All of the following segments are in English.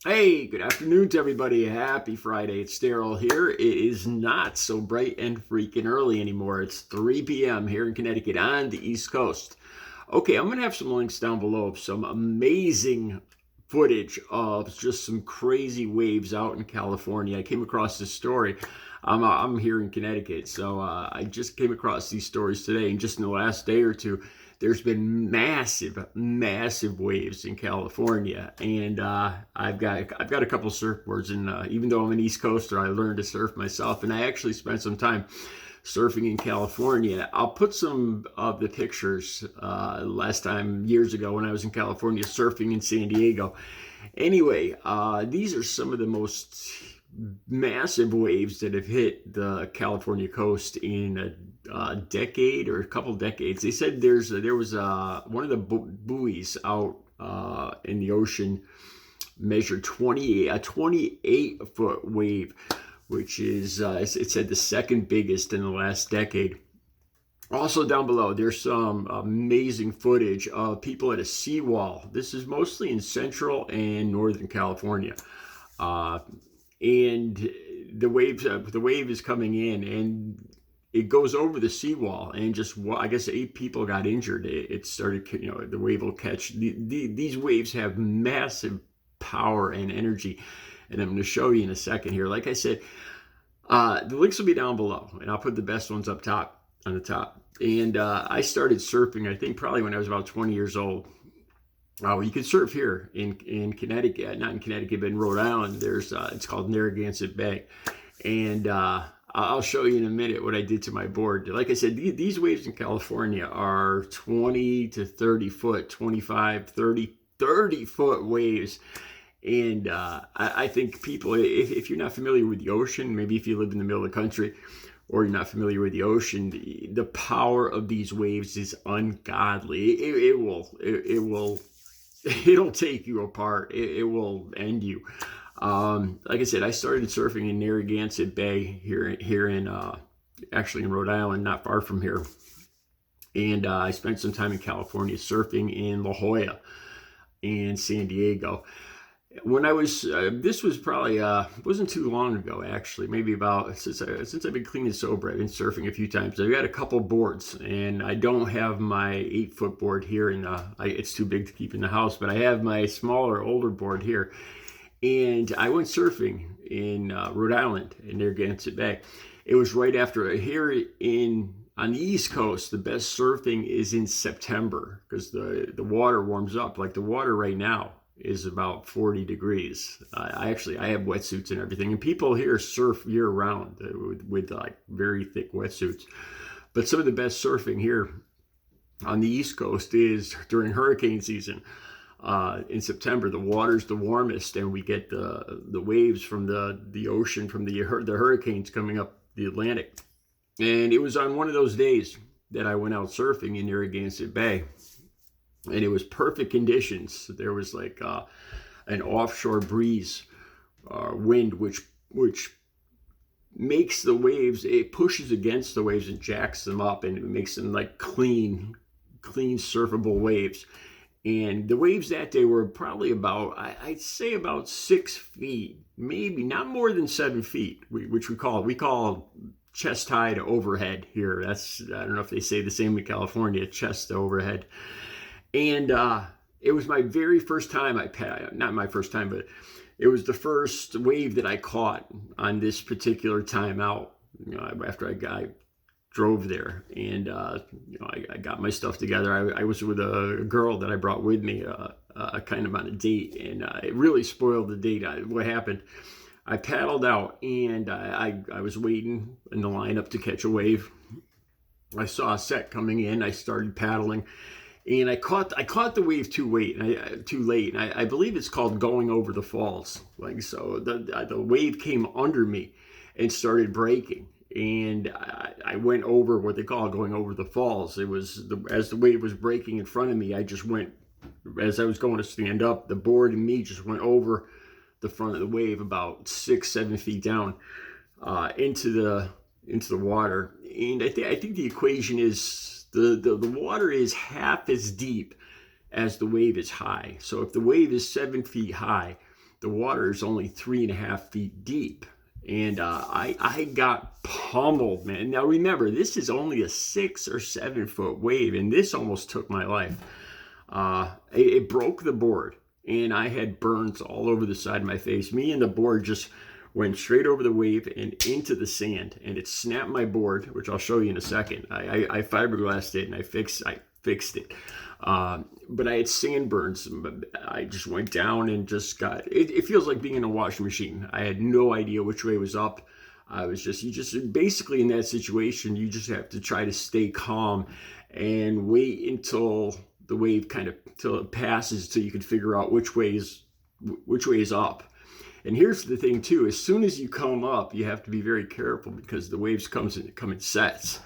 Hey, good afternoon to everybody. Happy Friday. It's Daryl here. It is not so bright and freaking early anymore. It's 3 p.m. here in Connecticut on the East Coast. Okay, I'm going to have some links down below of some amazing footage of just some crazy waves out in California. I came across this story. I'm here in Connecticut, so I just came across these stories today, and just in the last day or two, there's been massive waves in California, and I've got a couple surfboards, and even though I'm an East Coaster, I learned to surf myself, and I actually spent some time surfing in California. I'll put some of the pictures last time years ago when I was in California surfing in San Diego. Anyway, these are some of the most massive waves that have hit the California coast in a decade or a couple decades. They said there was one of the buoys out in the ocean measured 28 foot wave, which is it said the second biggest in the last decade. Also down below, there's some amazing footage of people at a seawall. This is mostly in Central and Northern California. Uh, and the wave is coming in, and it goes over the seawall, and just I guess 8 people got injured. It started, the wave will catch. These waves have massive power and energy, and I'm going to show you in a second here. Like I said, the links will be down below, and I'll put the best ones up top on the top. And I started surfing, I think, probably when I was about 20 years old. You can surf here in Connecticut, not in Connecticut, but in Rhode Island. There's it's called Narragansett Bay, and I'll show you in a minute what I did to my board. Like I said, these waves in California are 20 to 30 foot, 25, 30 foot waves. And I think people, if you're not familiar with the ocean, maybe if you live in the middle of the country, or you're not familiar with the ocean, the power of these waves is ungodly. It'll take you apart. It will end you. Like I said, I started surfing in Narragansett Bay here in actually in Rhode Island, not far from here. And I spent some time in California surfing in La Jolla and San Diego. When I was, this was probably wasn't too long ago, actually. Maybe about since I've been clean and sober, I've been surfing a few times. I've got a couple boards, and I don't have my 8 foot board here, and it's too big to keep in the house. But I have my smaller, older board here, and I went surfing in Rhode Island in Narragansett Bay. It was right after here in on the East Coast. The best surfing is in September because the water warms up. Like the water right now is about 40 degrees. I have wetsuits and everything, and people here surf year round with like very thick wetsuits. But some of the best surfing here on the East Coast is during hurricane season. In September, the water's the warmest, and we get the waves from the ocean, from the hurricanes coming up the Atlantic. And it was on one of those days that I went out surfing in Narragansett Bay, and it was perfect conditions. There was like an offshore breeze, wind, which makes the waves. It pushes against the waves and jacks them up, and it makes them like clean surfable waves. And the waves that day were probably about, I'd say about 6 feet, maybe not more than 7 feet, which we call chest high to overhead here. I don't know if they say the same in California, chest to overhead. And it was my very first time not my first time, but it was the first wave that I caught on this particular time out. After I drove there, and I got my stuff together. I was with a girl that I brought with me, kind of on a date, and it really spoiled the date. What happened? I paddled out, and I was waiting in the lineup to catch a wave. I saw a set coming in. I started paddling, and I caught the wave too late. And I believe it's called going over the falls. Like so, the wave came under me and started breaking, and I went over what they call going over the falls. It was as the wave was breaking in front of me, I just went, as I was going to stand up, the board and me just went over the front of the wave about 6-7 feet down into the water. And I think the equation is the water is half as deep as the wave is high. So if the wave is 7 feet high, the water is only 3.5 feet deep. And I got pummeled, man. Now remember, this is only a 6 or 7 foot wave, and this almost took my life. It broke the board, and I had burns all over the side of my face. Me and the board just went straight over the wave and into the sand, and it snapped my board, which I'll show you in a second. I fiberglassed it, and I fixed it. But I had sand burns. I just went down and just got, it feels like being in a washing machine. I had no idea which way was up. You just basically in that situation, you just have to try to stay calm and wait until the wave till it passes, till you can figure out which way is up. And here's the thing too, as soon as you come up, you have to be very careful because the waves come in sets.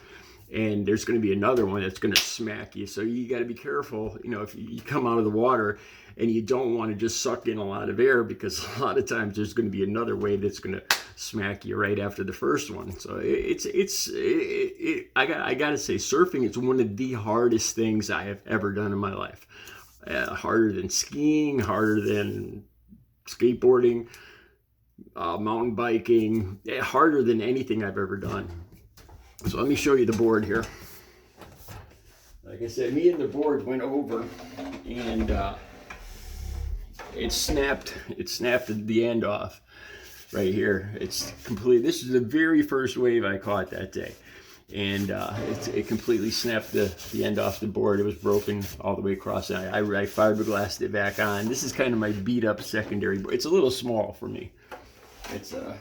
And there's going to be another one that's going to smack you. So you got to be careful, if you come out of the water, and you don't want to just suck in a lot of air, because a lot of times there's going to be another wave that's going to smack you right after the first one. So I got to say, surfing is one of the hardest things I have ever done in my life. Harder than skiing, harder than skateboarding, mountain biking, harder than anything I've ever done. So let me show you the board here. Like I said, me and the board went over, and it snapped the end off right here. It's complete. This is the very first wave I caught that day, and it completely snapped the end off the board. It was broken all the way across. I fiberglassed it back on. This is kind of my beat up secondary board. It's a little small for me. It's a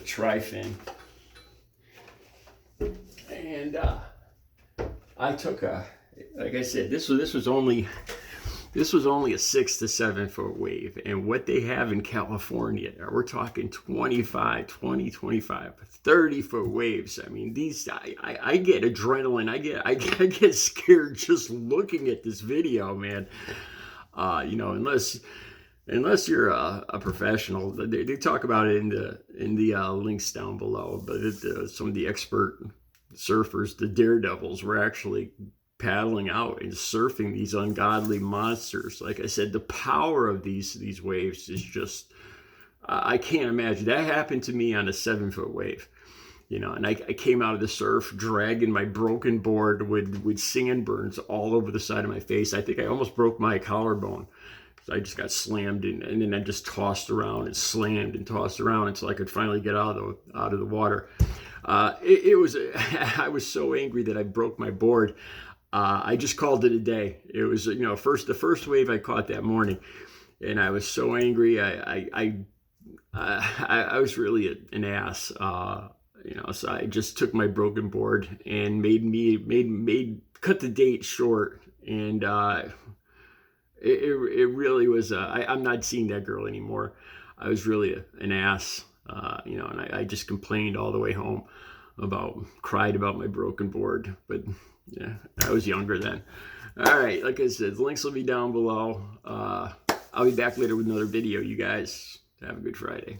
tri-fin. And I took like I said, this was only a 6 to 7 foot wave. And what they have in California, we're talking 25, 30 foot waves. I mean, I get adrenaline. I get scared just looking at this video, man. Unless you're a professional. They talk about it in the links down below. But some of the expert surfers, the daredevils, were actually paddling out and surfing these ungodly monsters. Like I said, the power of these waves is just, I can't imagine. That happened to me on a 7 foot wave, and I came out of the surf dragging my broken board with sand burns all over the side of my face. I think I almost broke my collarbone. I just got slammed and then I just tossed around and slammed and tossed around until I could finally get out of the water. I was so angry that I broke my board. I just called it a day. It was, the first wave I caught that morning, and I was so angry. I was really an ass. So I just took my broken board and cut the date short, and it really was. I'm not seeing that girl anymore. I was really an ass. And I just complained all the way home cried about my broken board. But yeah, I was younger then. All right, like I said, the links will be down below. I'll be back later with another video, you guys. Have a good Friday.